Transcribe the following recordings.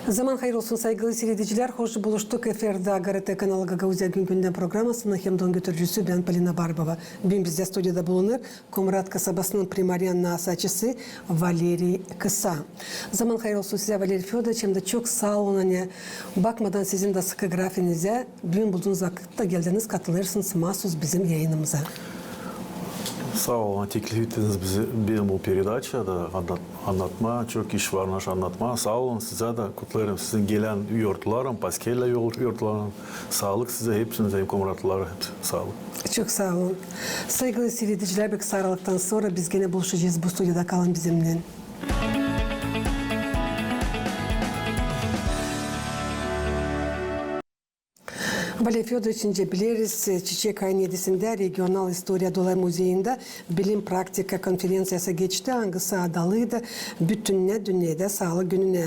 Zaman hayır olsun saygılı seyrediciler. Hoş buluştuk. Eferde Agarete kanalı Gagavuzya Gündem programısının hemdon götürücüsü ben Polina Barbova. Bugün bizde stüdyoda bulunur Komrat kasabasının primaryan nasaçısı Valeri Kısa. Zaman hayır olsun size Valeri Fyodoroviç, hem de çok sağ olun. Hani bakmadan sizin de sıkı grafinize bugün bulduğunuz vakitte geldiniz, katılırsınız mahsus bizim yayınımıza. Sağ olun, teklif ettiniz bizi benim bu передачада anlatma, çok iş varmış anlatma. Sağ olun, size de kutlarım. Sizin gelen yurtlarım, Paskella yurtlarım. Sağlık size, hepsinize, komratlar, hepsi sağlık. Çok sağ olun. Saygılı seyrediciler, bir kısa aralıktan sonra biz gene buluşacağız. Bu stüdyoda kalın bizimle. Valeri Fyodoroviç'in biliriz, Çiçek ayın 7'sinde Regional İstoriya Dolay Müzeyinde bilim praktika konferensiyası geçti. Hangisi adalıydı? Bütününe dünyada sağlık gününe.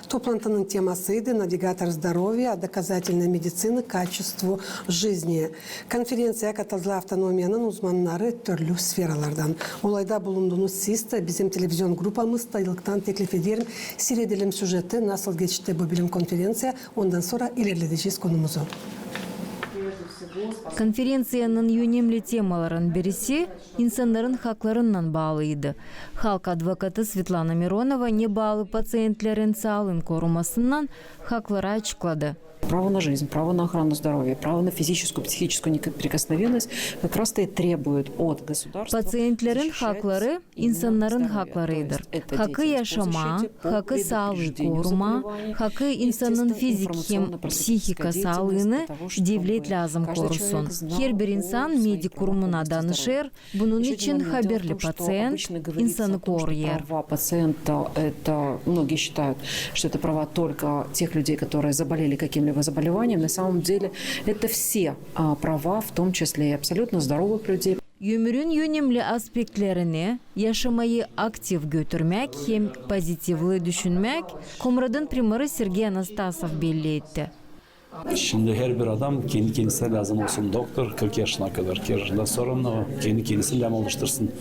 Toplantının temasıydı Navigatör здоровья, доказательная медицина, качеству жизни. Konferansiya katıldığı avtonomiyanın uzmanları türlü sferalardan. Olayda bulunduğunuz siz de bizim televizyon grupamız da yıllıktan teklif ederim. Seyredelim süjeti, nasıl geçti bu bilim konferansiya, ondan sonra ilerleteceğiz konumuzu. Konferensiyanın önemli temaların birisi insanların haklarından bağlıydı. Halk advokatı Svetlana Mironova ne bağlı patsientlerin sağlığın korumasından hakları açıkladı. Право на жизнь, право на охрану здоровья, право на физическую, психическую неприкосновенность как раз-то и требует от государства. Patsientlerin hakları insanların haklarıdır. Hakkı yaşama, hakkı sağlığı koruma, hakkı insanın fizik hem psihika sağlığını devlet lazım korusun. Her bir insan medik kurumuna danışır, bunun için haberli patsient insanı koruyar. Многие считают, что это права только тех людей, которые заболели каким-либо заболеванием. На самом деле это все права, в том числе и абсолютно здоровых людей. Ömrün önemli aspektlerini yaşamayı aktif götürmek hem pozitifli düşünmek, Komrad'ın primarı Sergey Anastasov belli etti. Şimdi her bir adam kendi kendisine lazım olsun. Doktor 40 yaşına kadar, 40 yaşından sonra o kendi kendisini lem oluştursun.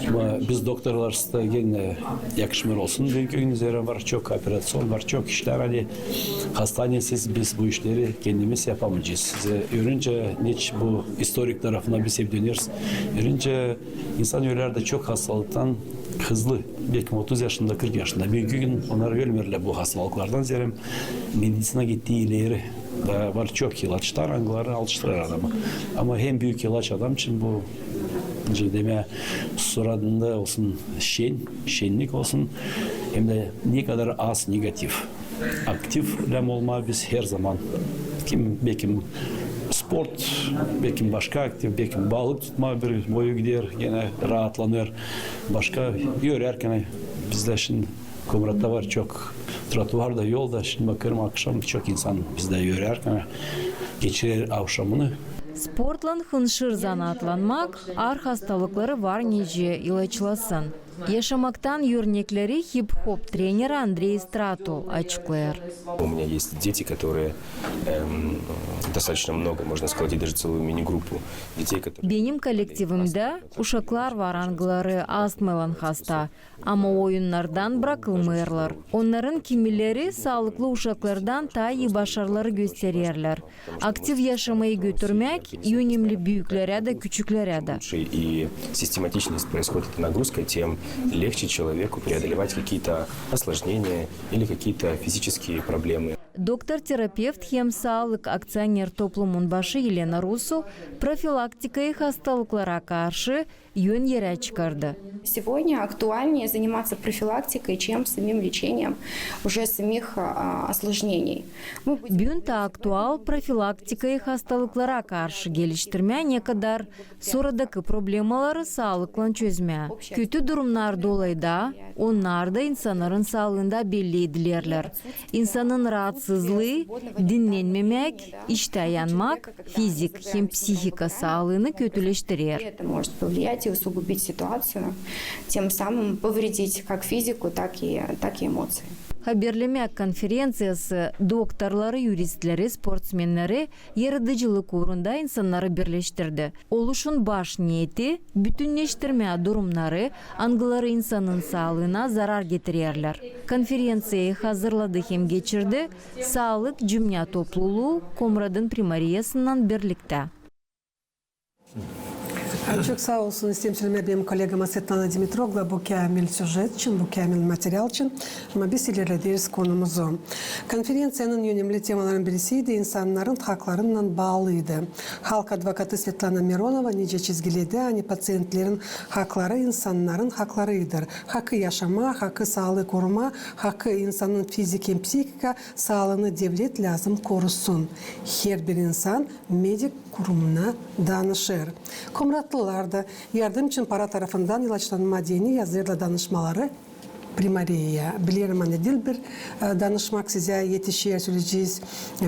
Ama biz doktorlar da yine yakışmıyor olsun. Çünkü günümüzde var çok operasyon, var çok işler. Hani hastanesiz biz bu işleri kendimiz yapamayacağız. Size önce hiç bu historik tarafına biz hep döneriz. Önce insan ölürler çok hastalıktan hızlı. Belki 30 yaşında, 40 yaşında. Bir gün onlar ölmürler bu hastalıklardan. Zira medisine gittiği ileri. Da var çok ilaçlar, hangileri alıştırır adamı. Ama hem büyük ilaç adam için bu deme suratında olsun şenlik olsun, hem de ne kadar az negatif. Aktif lem olma biz her zaman. Belki sport, belki başka aktif, belki balık tutma bir boyu gider, gene rahatlanır. Başka yürürken bizde şimdi Komrat'ta var çok trotuvarda, yolda. Şimdi bakıyorum akşam çok insan bizde yürürken geçirir akşamını. Sportla hınşır zanatlanmak, ağır hastalıkları var nice ilaçlasın. Yaşamaktan örnekleri hip-hop treneri Andrei Stratul açıklar. У меня есть дети, которые достаточно много, можно сказать, даже целую мини-группу детей, которые... Benim kolektivimde uşaklar var, angıları astmalan hasta ama oyunlardan bırakılmıyorlar. Onların kimileri sağlıklı uşaklardan daha iyi başarıları gösterirler. Aktif yaşamayı götürmek önemli büyüklere de küçüklere de. И систематичность происходит нагрузка, тем легче человеку преодолевать какие-то осложнения или какие-то физические проблемы. Doktor-terapevt hem sağlık aksioner toplumun başı Elena Rusu profilaktikaya hastalıklara karşı yön yere çıkardı. Сегодня актуальнее заниматься профилактикой, чем самим лечением уже самих осложнений. Bugün de aktual profilaktikayı hastalıklara karşı geliştirme ne kadar sonradaki problemaları sağlıkla çözme. Kötü durumlar dolayı onlar da insanların sağlığında belli edilirler. İnsanın rahatsızlığı, dinlenmemek, işte yanmak, fizik hem psihika sağlığını kötüleştirir. Это может повлиять и усугубить ситуацию, тем самым повредить как физику, так и эмоции. Haberlemek konferensiyası doktorları, yuristleri, sportsmenleri yaratıcılık uğrunda insanları birleştirdi. Oluşun baş niyeti bütünleştirme durumları angıları insanın sağlığına zarar getirirler. Konferensiyayı hazırladı hem geçirdi Sağlık Cümle Topluluğu Komrad'ın primariyasından birlikte. Çok sağ olsun. İsteyim söylemeye benim kolegama Svetlana Dimitrogla bu kamil süjet için, bu kamil materyal için. Ama biz ilerlediğimiz konumuzu. Konferensiyanın önemli temaların birisiydi, insanların haklarından bağlıydı. Halk advokatı Svetlana Mironova nice çizgiledi, hani patsientlerin hakları insanların haklarıdır. Hakkı yaşama, hakkı sağlığı koruma, hakkı insanın fizik hem psikika sağlığını devlet lazım korusun. Her bir insan medik kurumuna danışır. Komratlılar da yardım için para tarafından ilaçlanma dini yazıyla danışmaları primariye. Bilirim hani Dilber danışmak size yetişiyor süreceğiz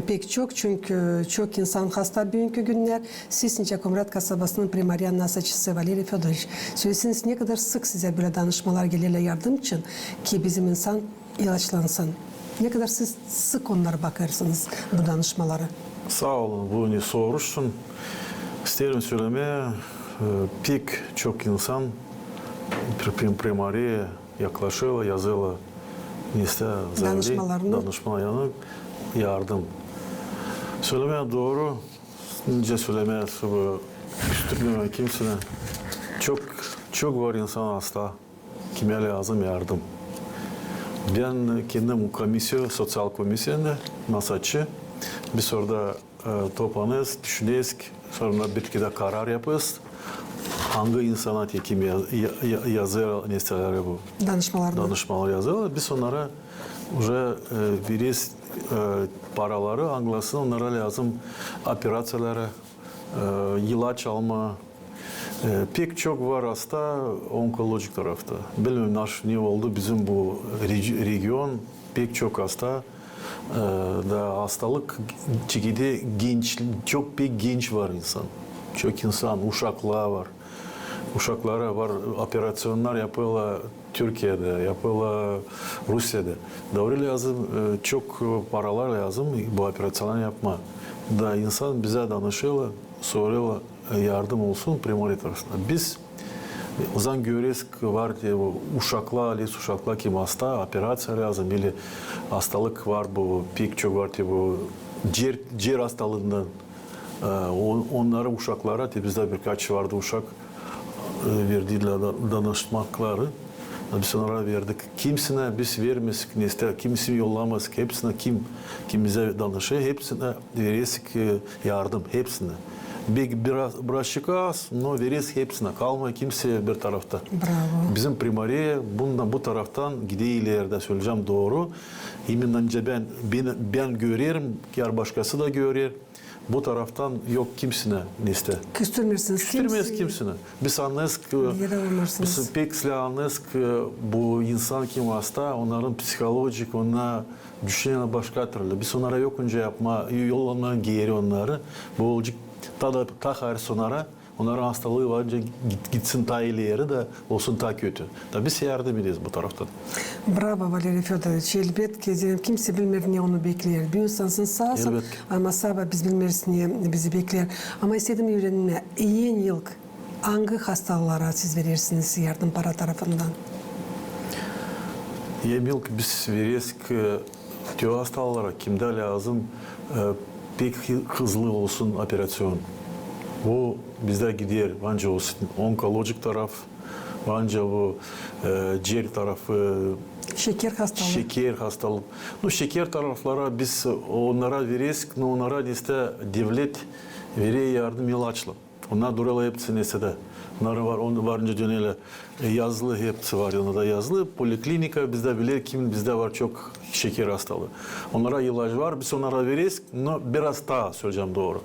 pek çok çünkü çok insan hasta bugünkü günler. Siz nice Komrat kasabasının primariye nasacısı Valeri Fedorovich. Söylesiniz ne kadar sık size böyle danışmalar gelirler yardım için ki bizim insan ilaçlansın. Ne kadar siz sık onlara bakarsınız bu danışmalara? Sağ olun, bu ne soruşsun. İsterim söylemeye, pek çok insan primariye yaklaşıyor, yazıyor. Danışmalarına yardım. Söylemeye doğru, nice söylemeye, üstürmeme kimsine. Çok var insan hasta, kime lazım yardım. Ben kendim sosyal komisyonda nasatçı. Biz orada toplanırız, düşünürüz, sonra bir karar yaparız. Hangi insana kim yazıyor, nesneleri bu? Danışmalar yazıyor. Biz onlara veririz paraları, anlasın, onlara lazım operasyonlara, ilaç alma. Pek çok var hasta onkolojik tarafta. Bilmiyorum ne oldu bizim bu region, pek çok hasta da hastalık çekidi çok pek genç var insan. Çok insan, uşaklar var. Uşaklara var, operasyonlar yapıyorlar Türkiye'de, yapıyorlar Rusya'da. Doğru lazım, çok paralar lazım bu operasyonlar yapma. Da insan bize danışıyorlar, soruyorlar yardım olsun primari tarafından. Biz o zaman görürüz ki var diye uşaklar kim hasta, operasyon lazım, ili hastalık var bu, pek çok var diye bu ciğer hastalığından. Onlara uşaklara, bizde birkaç vardı uşak verdiler danışmakları. Biz onlara verdik. Kimsine biz vermezdik, kimsini yollamazdık. Hepsine kim bize danışıyor, hepsine veririz yardım, hepsine. Birazcık az, ama veririz hepsine. Kalma kimse bir tarafta. Bravo. Bizim primariye bu taraftan ileride söyleyeceğim doğru. Eminence ben görüyorum, diğer başkası da görüyor. Bu taraftan yok kimsine neste. Küstürmez kimsine. Biz anlarız ki, biz pek anlarız ki bu insan kim hasta, onların psikolojik, onlar düşünen başka türlü. Biz onlara yok önce yapma, yollama geri onları. Bu olacak ta sonlara, onların hastalığı varınca gitsin ta ileri de olsun ta kötü. Da biz yardım ederiz bu taraftan. Bravo Valeri Fedorovich. Elbette kimse bilmez ne onu bekler. Bir insansın sağsın ama sabah biz bilmeriz ne bizi bekler. Ama istedim öğrenme. En yıl hangi hastalıklara siz verirsiniz yardım para tarafından? En yıl biz veririz ki tüm hastalıklara kimde lazım pek hızlı olsun operasyon. Bu bizde gider, bence olsun onkolojik taraf, bence bu ciğer tarafı, şeker hastalığı. Şeker taraflara biz onlara veririz, onlara devlet veriyor yardım ilaçla. Onlar durala hepsi de. Onlar var, onu varınca dönüyle yazılı hepsi var yanında yazılı. Poliklinika bizde bile bizde var çok şeker hastalığı. Onlara ilaç var, biz onlara veririz. Biraz daha söyleyeceğim doğru.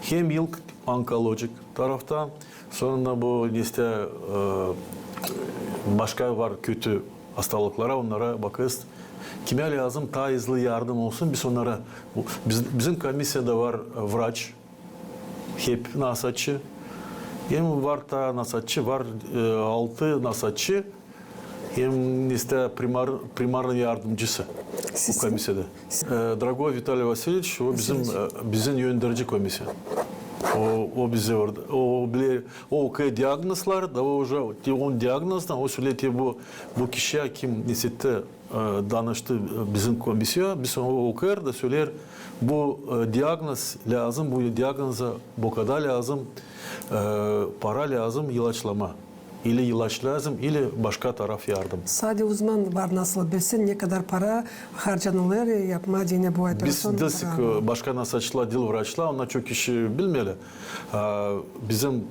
Hem yılk onkolojik taraftan, sonra bu başka var kötü hastalıklara onlara bakarız. Kime lazım daha hızlı yardım olsun biz onlara. Bizim komisyada var vraç, hep nasatçı. Hem var da nasatçı, var 6 nasatçı, hem primarlı yardımcısı. bu komisyada. Drago Vitaly Vasilievich o bizim yöndirici komisyon. O bize orada o okuyor diagnoslar da o on diagnozdan o söyledi bu kişiye kim nisette danıştı bizim komisyon biz o okuyor da söyler bu diagnoz lazım bu diagnoza bu kadar lazım para lazım ilaçlama ili ilaç lazım ili başka taraf yardım. Sadece uzman var nasıl bilsin ne kadar para harcanılır yapma diye bu operasyon. Biz desek başka nasılçılar, dil vraçlar onlar çok işi bilmeli. Bizim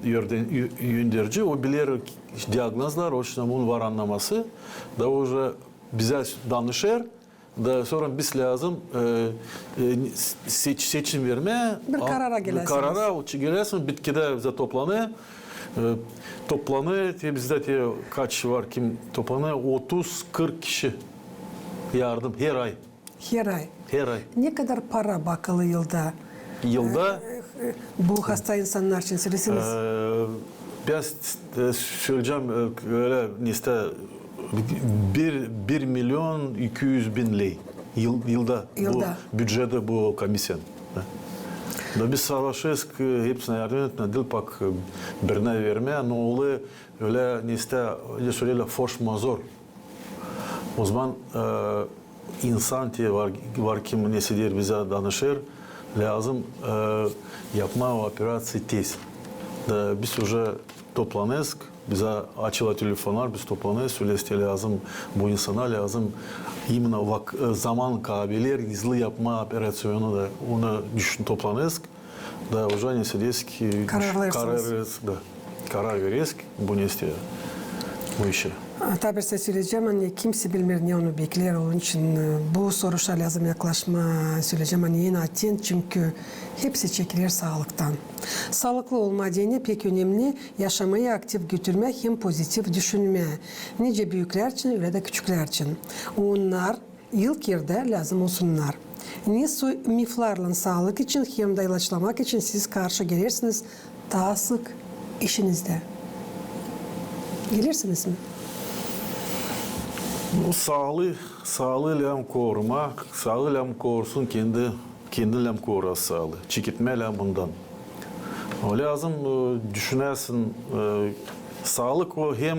yöndirici o bilir diagnozlar, o için onun var anlaması da o bize danışır da sonra biz lazım seçim verme. Bir karara gelesiniz. Karara gelesiniz, bitkide bize toplanıyor. Toplanıyor, bizde kaç var kim toplanıyor? 30-40 kişi yardım her ay. Her ay. Her ay. Ne kadar para bakılı yılda? Yılda Bu hasta insanlar için söylesiniz. biraz söyleyeceğim öyle işte 1 milyon 200 bin lei yılda. Bu bütçede bu komisyon. Da biz savaşırız ki hepsine yardım etme, dil pak birine verme, ama öyle işte söyle force majeure. O zaman insan diye var kim nesidir bize danışır, lazım yapma o operasyonu tez. Da biz уже toplanırız, bize açılan telefonlar, biz toplanırız, söylesi lazım, bu insana lazım. İmенно zaman kabilir, hızlı yapma operasyonu da onu düşün toplanırız. Da уже не сидеть ki karar veririz bu ne istiyor bu işe. Tabii size söyleyeceğim hani kimse bilmiyor ne onu bekler onun için bu soruşa lazım yaklaşma söyleyeceğim hani yine atin çünkü hepsi çekilir sağlıktan. Sağlıklı olma diyene pek önemli yaşamayı aktif götürme hem pozitif düşünme. Nice büyükler için öyle de küçükler için. Onlar ilk yerde lazım olsunlar. Ne miflarla sağlık için hem de ilaçlamak için siz karşı gelirsiniz daha sık işinizde. Gelirsiniz mi? Bu sağlığıyla korumak, sağlığıyla korusun kendiyle korur sağlığı. Çekitmeyle bundan. O lazım düşünersin sağlık o hem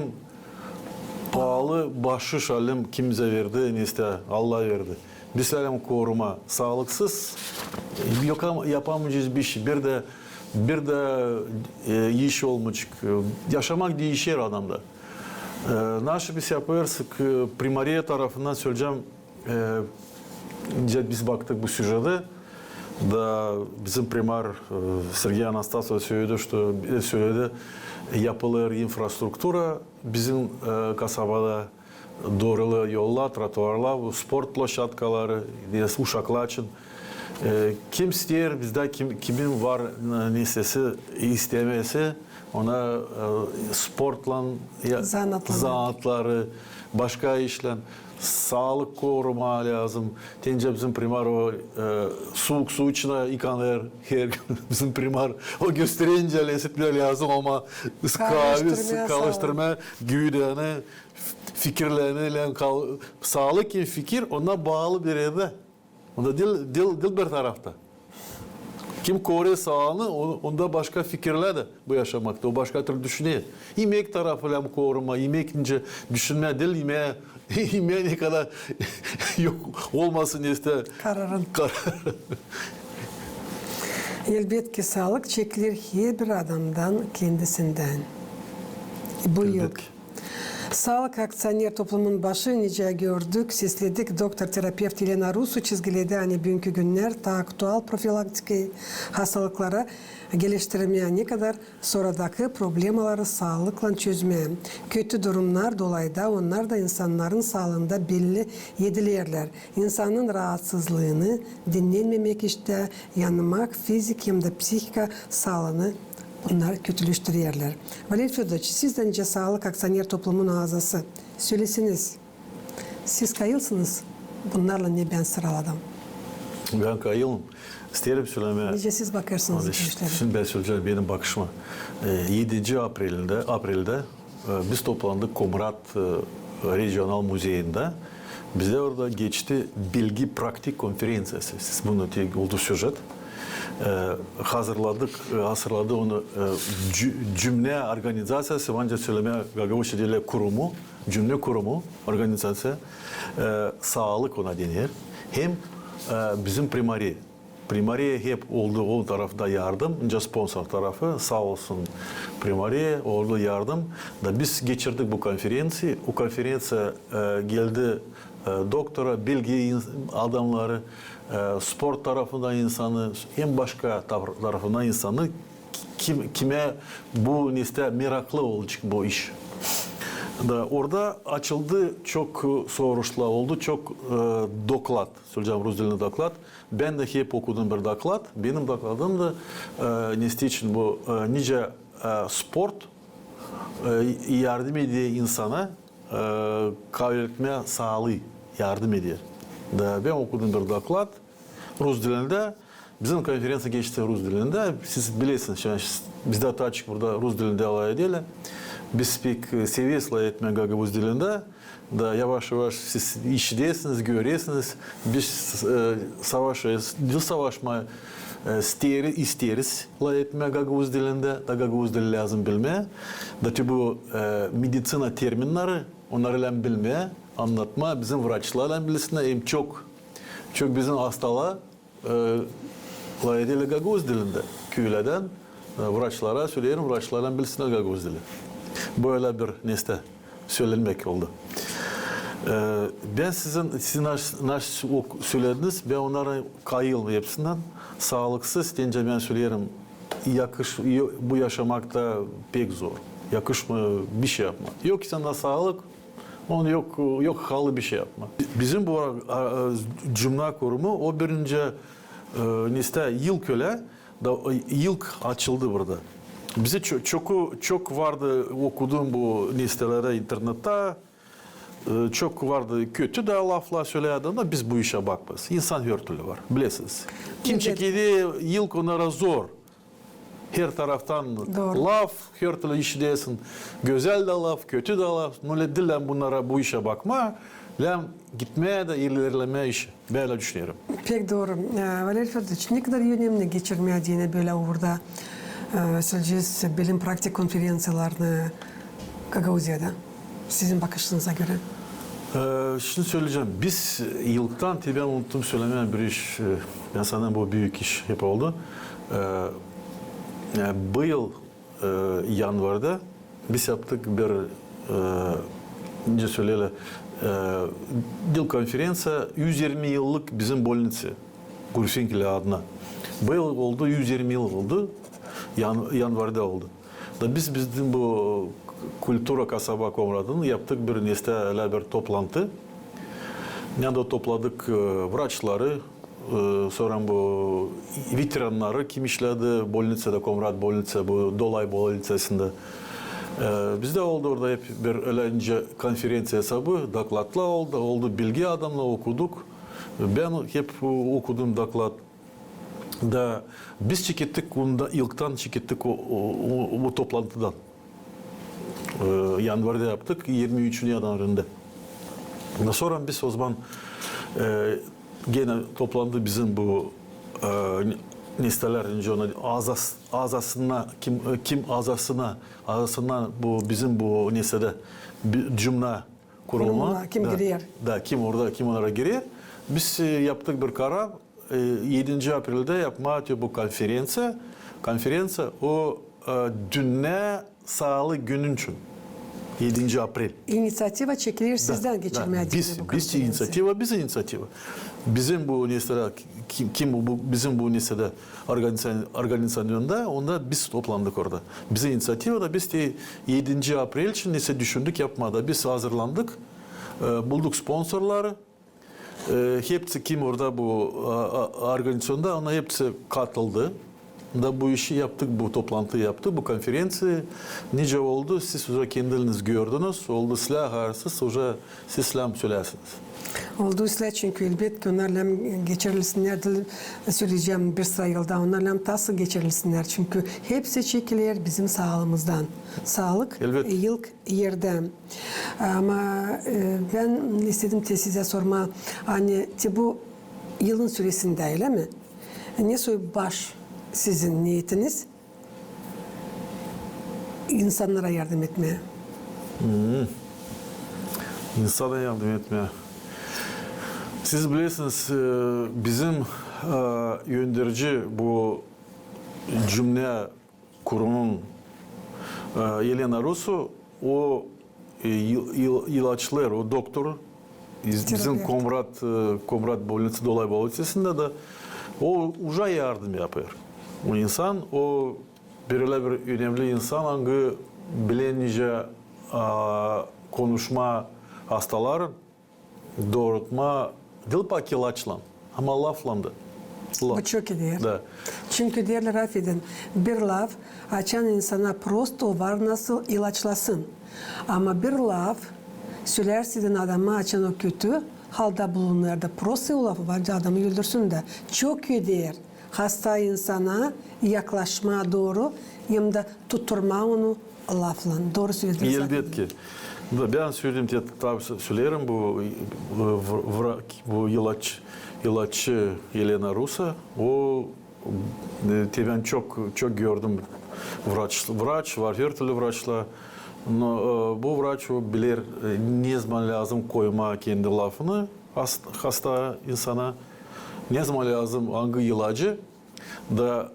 pahalı bahşiş alim kimse verdi, ne işte Allah verdi. Bizlerim koruma sağlıksız yapamayacağız bir şey. Bir de iş olmayacak. Yaşamak değişir adamda. Naşı biz yapıyoruz primariye tarafından söyleyeceğim. Biz baktık bu süjede. Da bizim primar Sergey Anastasov söyledi yapılır infrastruktura bizim kasabada doğru yollar, trotuarlar, spor plощадкалары, uşaklar için. Kim ister bizde kimin var neyse istemesi ona sportla zanatları başka işle sağlık koruma lazım. Tence bizim primar o soğuk su içine yıkanır. Her bizim primar o gösterince lezzetler lazım ama kalıştırma güdene fikirlerine sağlık ki fikir ona bağlı bir yerde. Onda dil bir tarafta. Kim koruyor sağlığını, onda başka fikirler de bu yaşamakta. O başka türlü düşünüyor. Yemek tarafıyla mı koruma, yemek ince düşünme, dil yemeğe ne kadar yok olmasın işte. Kararın. Elbette sağlık çekilir her bir adamdan kendisinden. Bu yıl. Sağlık aksioner toplumun başı nice gördük, sesledik. Doktor terapevt Elena Rusu çizgiledi hani bugünkü günler ta aktual profilaktik hastalıklara geliştirmeye ne kadar sonradaki problemaları sağlıkla çözmeye. Kötü durumlar dolayda onlar da insanların sağlığında belli yedilerler. İnsanın rahatsızlığını dinlenmemek işte yanmak fizik hem de psihika sağlığını bunlar kötüleştiriyorlar. Valeri Fedorovich, siz de nice sağlık aksioner toplumun ağzası. Söylesiniz. Siz kayılsınız. Bunlarla ne ben sıraladım. Ben kayılım. İsterim söylemeye. Nice siz bakarsınız bu işlere. Şimdi ben söyleyeceğim benim bakışıma. 7. April'de biz toplandık Komrat Regional Müzeyinde. Bizde orada geçti bilgi praktik konferansiyası. Siz bunu tek oldu süjet. Hazırladı onu cümle organizasyası, bence söylemeye Gagavuşa dili kurumu, cümle kurumu, organizasyon, sağlık ona denir. Hem bizim primariye hep oldu o tarafta yardım, önce sponsor tarafı sağ olsun primariye oldu yardım. Da biz geçirdik bu konferansı, o konferansa geldi doktora, bilgi adamları, spor tarafından insanı, hem başka tarafından insanı kime bu niste meraklı olacak bu iş. Da orada açıldı çok soruşlar oldu, çok doklat, söyleyeceğim Rus dilinde doklat. Ben de hep okudum bir doklat. Benim dokladım da neste için bu nice sport yardım ediyor insana, kaybetmeye sağlığı yardım ediyor. Da ben okudum bir doklat Rus dilinde. Bizim konferansa geçti Rus dilinde. Siz bilirsiniz, yani bizde açık burada Rus dilinde alay edelim. Biz pek seviyesle etme Gagavuz dilinde. Da yavaş yavaş siz işleyesiniz, görüyorsunuz. Biz dil savaşma isteriz la etme Gagavuz dilinde. Da Gagavuz dili lazım bilmeye. Da bu medicina terminleri onları bilmeye, anlatma. Bizim vraçlarla bilsinler. Hem çok bizim hastalar la edeyle Gagavuz dilinde. Köyleden vraçlara söyleyelim, vraçlarla bilsinler Gagavuz dili. Böyle bir neste söylenmek oldu. Ben sizin söylediniz, ben onlara kayıl hepsinden sağlıksız deyince ben söylerim, bu yaşamakta pek zor. Yakışma bir şey yapma. Yok sana sağlık, onu yok halı bir şey yapma. Bizim bu cümle kurumu o birinci neste yıl köle da yılk açıldı burada. Bize çok vardı okuduğum bu listelere internette, çok vardı kötü de laflar söylerdi ama biz bu işe bakmaz. İnsan hörtülü var, bilirsiniz. Kim çekildi yıl onlara zor. Her taraftan laf, hörtülü işleyesin. Güzel de laf, kötü de laf. Nöyle dillen bunlara bu işe bakma. Lan gitmeye de ilerlemeye iş. Böyle düşünüyorum. Pek doğru. Valeri Fedorovich, ne kadar önemli geçirmeye diyene böyle orada söyleyeceğiz bilim praktik konferansiyalarını Gagavuzya'da sizin bakışınıza göre? Şimdi söyleyeceğim. Biz yıllıktan ben unuttum söylemeyen bir iş. Ben sanırım bu büyük iş hep oldu. Bu yıl yanvarda biz yaptık bir önce söyleyelim dil konferansı 120 yıllık bizim bolnitsi Gurfenkili adına. Bu yıl oldu 120 yıl oldu. Yanvarda oldu. Da biz bizim bu Kultura Kasaba Komradı'nı yaptık bir neste bir toplantı. Nerede topladık vraçları, sonra bu veteranları kim işledi bolnitsada, Komrad bolnitsa, bu Dolay bolnitsasında. Bizde oldu orada hep bir önce konferansiya hesabı, doklatla oldu bilgi adamla okuduk. Ben hep okudum doklat. Da biz çıktık, ilkten çıktık o toplantıdan. Yanvarda yaptık, 23. yanvarında. Sonra biz o zaman gene toplandı bizim bu listeler önce ona azasına kim azasına bu bizim bu listede cümle kurulma kim giriyor? Da kim onlara giriyor. Biz yaptık bir karar 7. April'de yapma bu konferansı o Dünya Sağlık Günü için 7. April. İnisiyativa çekilir sizden geçirmeye biz inisiyativa. Bizim bu üniversitede bizim bu üniversitede organizasyonda onda biz toplandık orada. Bize inisiyativa da biz de 7. April için neyse düşündük yapmada. Biz hazırlandık. Bulduk sponsorları. Hepsi kim orada bu organizasyonda ona hepsi katıldı. da bu işi yaptık, bu toplantıyı yaptık, bu konferansı nice oldu, siz уже kendiniz gördünüz, oldu silah arasız, уже siz selam söylersiniz. Oldu sizler çünkü elbette onlarla geçirilsinler söyleyeceğim bir sıra yılda onlarla nasıl geçirilsinler çünkü hepsi çekilir bizim sağlığımızdan. Sağlık Elbette. ilk yerde. Ama ben istedim size sorma hani bu yılın süresinde öyle mi? Ne soy baş sizin niyetiniz? İnsanlara yardım etmeye. İnsana yardım etmeye. Siz bilirsiniz bizim yönderici bu cümle kurumunun Yelena Rusu o ilaçlar, o doktor bizim Komrat Bolnitsa Dolay Bolnitsası'nda da o уже yardım yapıyor. O insan, o böyle bir önemli insan hangi bilenice konuşma hastaların doğrultma dilpak ilaçlan ama laflandı. Bu çok iyi değil. Da. Çünkü diğerler affedin bir laf açan insana prosto var nasıl ilaçlasın. Ama bir laf söylersin adama açan o kötü halde bulunur da prosto o lafı var adamı öldürsün de çok iyi değil. Hasta insana yaklaşma doğru hem de tutturma onu laflan. Doğru söylediniz. Elbette ki. Ben söyleyeyim diye tabii söylerim bu ilaççı Yelena Rusa o ben çok gördüm vraç var her türlü vraçlar. Bu vraç o bilir ne zaman lazım koyma kendi lafını hasta insana ne zaman lazım hangi ilacı da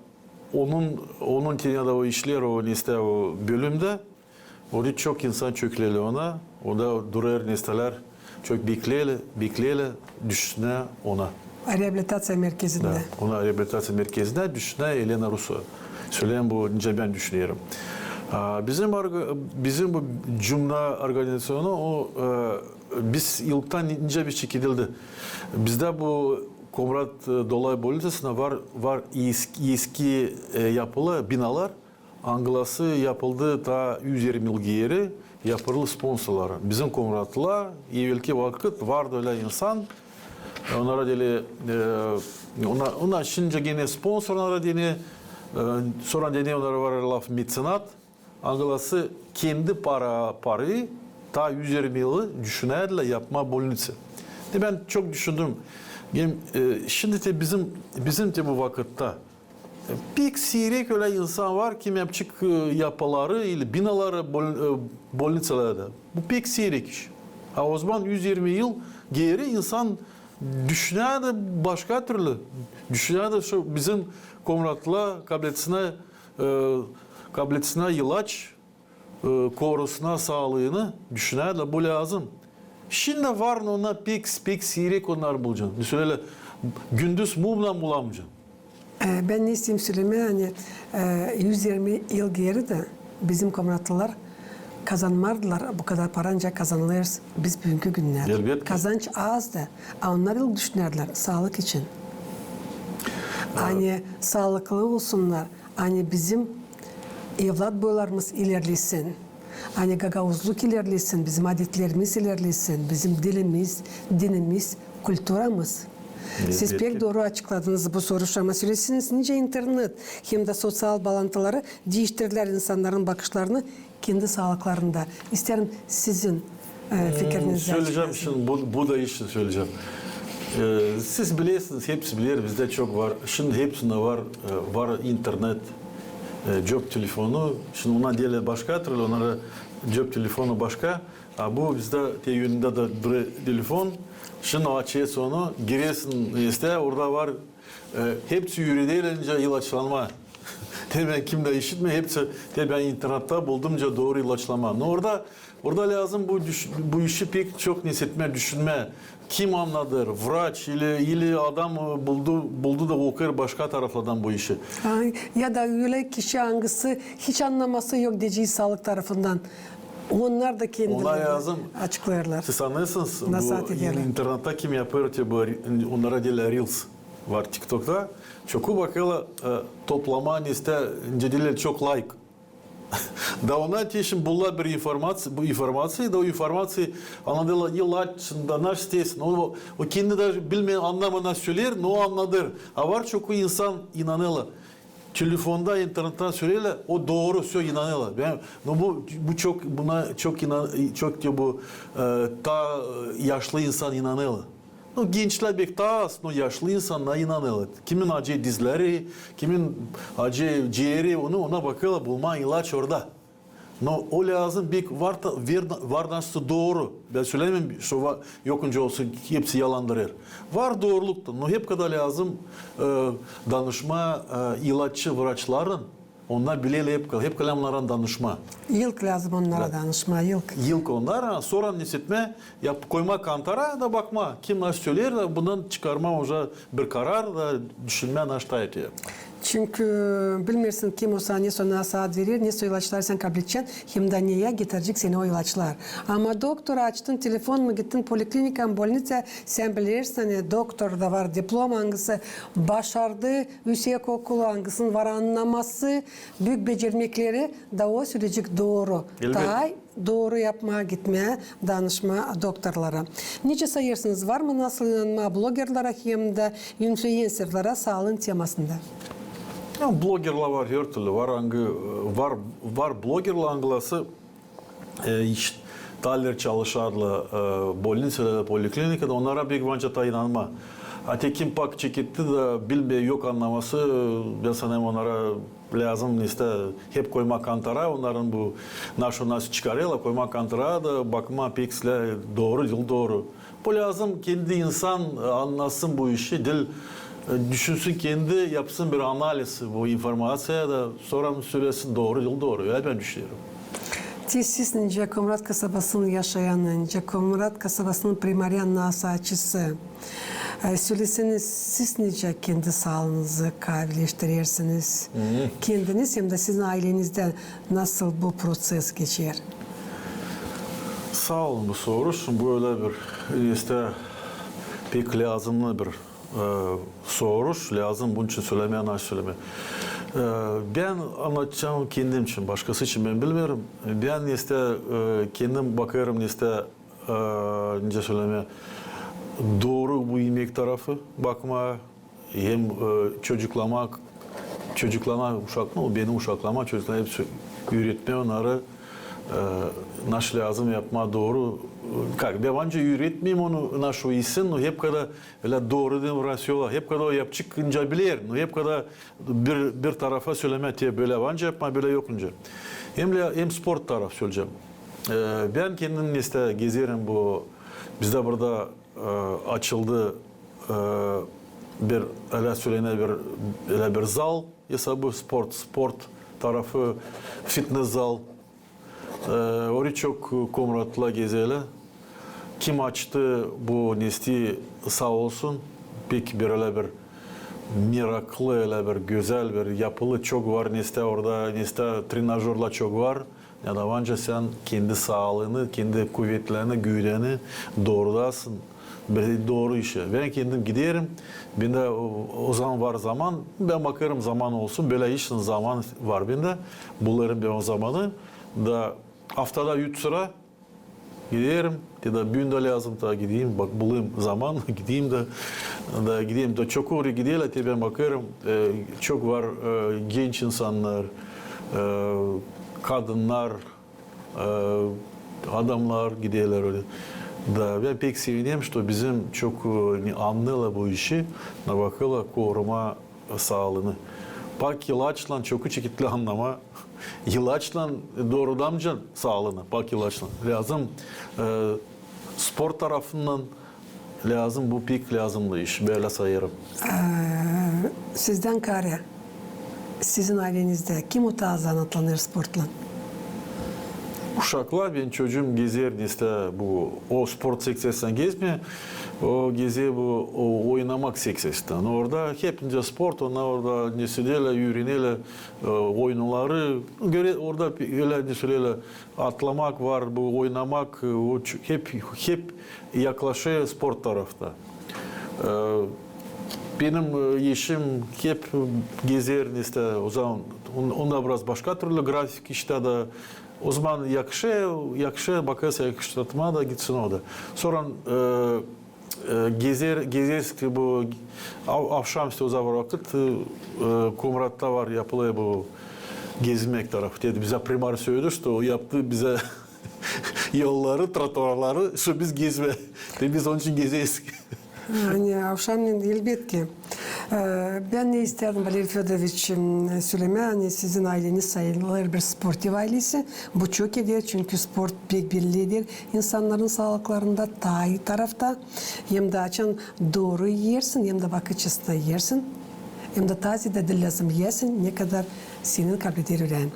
onun tenede o işler o neste o bölümde orada çok insan çöküleli ona. O da durar nesteler çok bekleyeli düşüne ona. Rehabilitasyon merkezinde. Da, ona rehabilitasyon merkezinde düşüne Yelena Rusu. Söyleyen bu önce ben düşünüyorum. Bizim bu cümle organizasyonu o biz yıldan ince bir çekildi. Bizde bu Komrat Dolay Bolnitsası'nda var eski yapılı binalar. Anglası yapıldı ta 120 yıl geri yapıldı sponsorları. Bizim Komrat'la evvelki vakit vardı öyle insan. Onlara deli ona şimdi gene sponsorlara deni sonra deni onlara var laf mecenat. Anglası kendi parayı ta 120 yılı düşünerle yapma bolnitsa. Ben çok düşündüm. Şimdi de bizim de bu vakitte pek seyrek öyle insan var ki yapacak yapıları ile binaları bolnitsalarda. Bu pek seyrek iş. O zaman 120 yıl geri insan düşünüyor da başka türlü. Düşünüyor da şu bizim Komrat'la kabiliyetine ilaç korusuna sağlığını düşünüyor da bu lazım. Şimdi var ona pek seyrek onlar bulacaksın. Mesela gündüz mumla bulamayacaksın. Ben ne isteyeyim söylemeye hani 120 yıl geri de bizim Komratlılar kazanmardılar. Bu kadar para ancak kazanılır biz bugünkü günler. Elbette. Kazanç azdı. Onlar yıl düşünürler sağlık için. Hani sağlıklı olsunlar. Hani bizim evlat boylarımız ilerlesin. Hani gagavuzluk ilerlesin. Bizim adetlerimiz ilerlesin. Bizim dilimiz, dinimiz, kültürümüz. Siz pek doğru açıkladınız bu soruşturma süresiniz. Nice internet hem de sosyal bağlantıları değiştirdiler insanların bakışlarını kendi sağlıklarında. İsterim sizin fikrinizi Söyleyeceğim şimdi bu da işi söyleyeceğim. Siz bilirsiniz, hepsi bilir bizde çok var. Şimdi hepsinde var internet, cep telefonu. Şimdi ona değil başka türlü onlara cep telefonu başka. Bu bizde yönünde de bir telefon. Şimdi açıyorsun onu, giriyorsun işte orada var hepsi yürüdüğünce ilaçlanma. Ben kimde işitme hepsi ben internette buldumca doğru ilaçlama. Orada lazım bu işi pek çok hissetme, düşünme. Kim anladır? Vraç ili adam buldu da okur başka taraflardan bu işi. Ya da öyle kişi hangisi hiç anlaması yok diyeceği sağlık tarafından. Onlar da kendileri açıklarlar. Siz anlıyorsunuz. Nasat Bu ederler. internette kim yapıyor ki bu onlara değil Reels. var TikTok'ta. Çoku bakıyorlar toplama neste cediler çok like. Da ona teşin bulla bir bu informasyayı da o informasyayı anladılar yıllar içinde naş tesin. O kendi de bilmeyen anlamına söyler, o anladır. A var çok insan inanıyorlar. Telefonda, internetten söylerler, o doğru söz inanıyorlar. Ben bu çok buna çok diyor bu ta yaşlı insan inanıyorlar. No, gençler pek daha az, no, yaşlı insanlar inanıyorlar. Kimin acı dizleri, kimin acı ciğeri, ona bakıyorlar, bulma ilaç orada. No, o lazım, var nasıl doğru. Ben söylemem, şu yokunca olsun, hepsi yalandırır. Var doğrulukta, no, hep kadar lazım danışma ilaççı vraçların. Onlar bileli hep kalemlerden danışma. Yılk lazım onlara danışma, yılk. Yılk onlar, sonra nisitme, koyma kantara da bakma. Kim nasıl söyler de bundan çıkarma hoca bir karar da düşünme naşta ediyor. Çünkü bilmirsin kim olsa ne sonra saat verir, ne ilaçlar sen kabul edeceksin, hem de neye getirecek seni o ilaçlar. Ama doktor açtın, telefon mu gittin, poliklinika, bolnica, sen bilirsin, doktor da var, diplom hangisi, başardı, yüksek okulu hangisinin var anlaması, büyük becermekleri da o sürecek doğru. Tay, doğru yapmaya, gitmeye, danışma doktorlara. Nice sayırsınız, var mı nasıl inanma bloggerlara hem de influencerlara sağlığın temasında? Ya, bloggerlar var her türlü var bloggerlar anglası taller çalışarlar bolnicada poliklinikada onlara bir vanca inanma. Kim pak çekitti de bilme yok anlaması ben sanırım onlara lazım işte hep koyma kantara onların bu nasıl çıkarıyorlar koyma kantara da bakma piksle doğru. Bu lazım kendi insan anlasın bu işi dil düşünsün kendi yapsın bir analiz bu informasyaya da sonra söylesin doğru. Öyle ben düşünüyorum. Siz Nince Komrat kasabasının yaşayan, Nince Komrat kasabasının primaryan nasaçısı. Söyleseniz siz nice kendi sağlığınızı kabilileştirirsiniz. Kendiniz hem de sizin ailenizde nasıl bu proses geçer? Sağ olun bu soru. Böyle bir işte pek lazımlı bir soru. Lazım bunun için söylemeye nasıl söylemeye. Ben anlatacağım kendim için, başkası için ben bilmiyorum. Ben işte kendim bakıyorum işte nice söylemeye doğru bu yemek tarafı bakma hem çocuklama benim uşaklama çocuklar hepsi üretme onları nasıl lazım yapma doğru devanca üretmeyeyim onu nasıl iyisin hep kadar öyle doğru değil rasyola hep kadar o yapacakınca bilir hep kadar bir tarafa söyleme diye böyle vanca yapma böyle yokunca hem spor taraf söyleyeceğim ben kendim işte gezerim bu bizde burada açıldı bir öyle söylene bir zal hesabı sport tarafı fitness zal orayı çok komratla gezeyle kim açtı bu nesti sağ olsun pek bir öyle bir miraklı öyle bir güzel bir yapılı çok var neste orada neste trenajörler çok var ya da önce sen kendi sağlığını kendi kuvvetlerini güveni doğrudasın bir doğru işe. Ben kendim giderim. Ben de o zaman var zaman. Ben bakarım zaman olsun. Böyle işin zaman var bende. Bularım ben o zamanı. Da haftada 3 sıra giderim. Ya da gün de lazım da gideyim. Bak bulayım zaman. gideyim de çok oraya gidiyorlar. Ben bakarım. Çok var genç insanlar, kadınlar, adamlar gidiyorlar öyle. Da ben pek seviniyorum ki bizim çok anlıyorlar bu işi, bakıyorlar koruma sağlığını. Bak ilaçla çok çeşitli anlama, ilaçla doğrudan sağlığını, bak ilaçla. Lazım spor tarafından lazım bu pek lazımlı iş, böyle sayarım. Sizden kare, sizin ailenizde kim utazanatlanır sportla? Uşaklar ben çocuğum gezer işte bu o sport seksesinden gezmiyor. O geziyor bu o oynamak seksesinden. Orada hepince sport onlar orada nesiliyle yürüneyle oyunları göre orada öyle nesiliyle atlamak var bu oynamak o hep yaklaşıyor sport tarafta. benim işim hep gezer işte o zaman onda biraz başka türlü grafik işte da o zaman yakışı bakırsa yakıştırma da gitsin o da. Sonra gezerski bu akşam işte o zaman vakit Komrat'ta var yapılıyor bu gezmek tarafı. Dedi bize primar söyledi işte o yaptı bize yolları, trotuarları şu biz gezme. Dedi biz onun için gezeyiz. Yani akşamleyin elbette. Ben ne isterdim Valeri Fedorovich söyleme, hani sizin aileniz sayılır bir sportif ailesi. Bu çok iyidir çünkü sport pek birliğidir. İnsanların sağlıklarında iyi tarafta. Hem de açan doğru yersin hem de vakıçısında yersin. Hem de taze de lazım yesin ne kadar senin kabiliyeti öğren.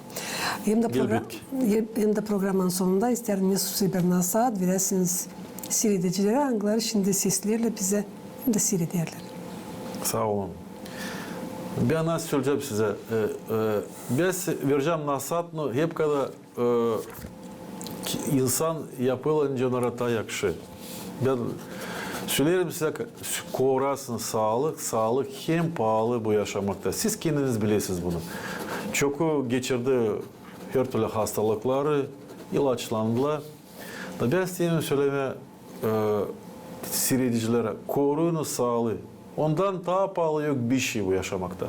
Hem de programın sonunda isterdim Mesut bir nasihat verirsiniz seyredicilere hangileri şimdi seslerle bize hem de seyrederler. Sağ olun. Ben nasıl söyleyeceğim size? Ben vereceğim nasihatını hep kadar insan yapılınca narata yakışı. Ben söylerim size kovrasın sağlık hem pahalı bu yaşamakta. Siz kendiniz bilirsiniz bunu. Çoku geçirdi her türlü hastalıkları, ilaçlandılar. Da ben size söyleme seyredicilere koruyunuz sağlığı. Ondan daha pahalı yok bir şey bu yaşamakta.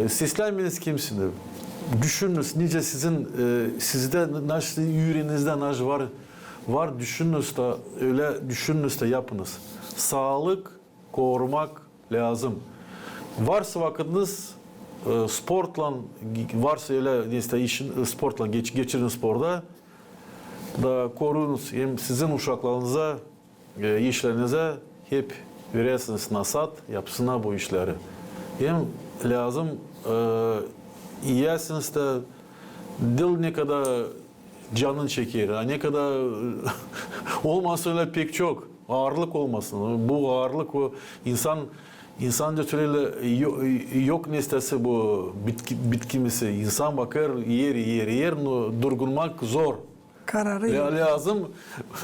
Seslenmeniz kimsiniz? Düşününüz nice sizde nasıl yüreğinizde nasıl var düşününüz de öyle düşününüz de yapınız. Sağlık korumak lazım. Varsa vakitiniz sportla varsa öyle işte işin sportla geçirin sporda da koruyunuz. Hem sizin uşaklarınıza işlerinize hep verirsiniz nasihat yapsınlar bu işleri. Hem lazım yiyesiniz de dil ne kadar canın çeker, ne kadar olmasın öyle pek çok ağırlık olmasın. Bu ağırlık o insanca türlü yok nestesi bu bitkimisi. İnsan bakar yer durgunmak zor. Kararı Lazım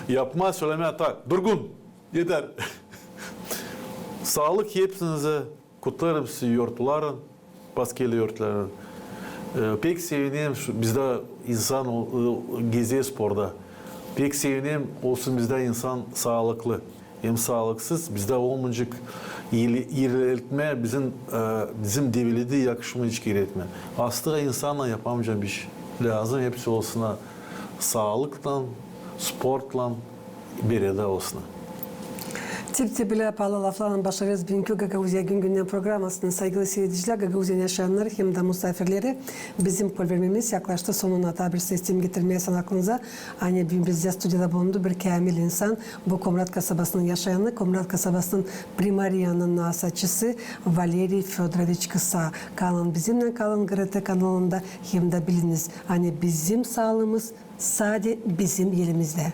yapma söyleme tak durgun yeter. Sağlık hepsinize kutlarım sizi yurtların, baskeli yurtların. Pek sevinirim bizde insan geziyor sporda. Pek sevinirim olsun bizde insan sağlıklı. Hem sağlıksız bizde olmayacak ilerletme bizim develidi yakışımı hiç ilerletme. Aslında insanla yapamayacağım bir şey. Lazım hepsi olsun sağlıkla, sportla bir arada olsun. Tip bile pahalı laflarla başarıyoruz. Bugünkü Gagavuzya Gün Gündem programının saygılı seyirciler, Gagavuzya'nın yaşayanları hem de misafirleri bizim programımız yaklaştı sonuna. Tabir sistemi getirmeye aklınıza. Hani bizde stüdyoda bulundu bir kamil insan. Bu Komrat kasabasının yaşayanı, Komrat kasabasının Primariyanın nasaçısı Valeri Fedorovich Kısa. Kalın bizimle kalın GRT kanalında hem de biliniz. Hani bizim sağlığımız sadece bizim elimizde.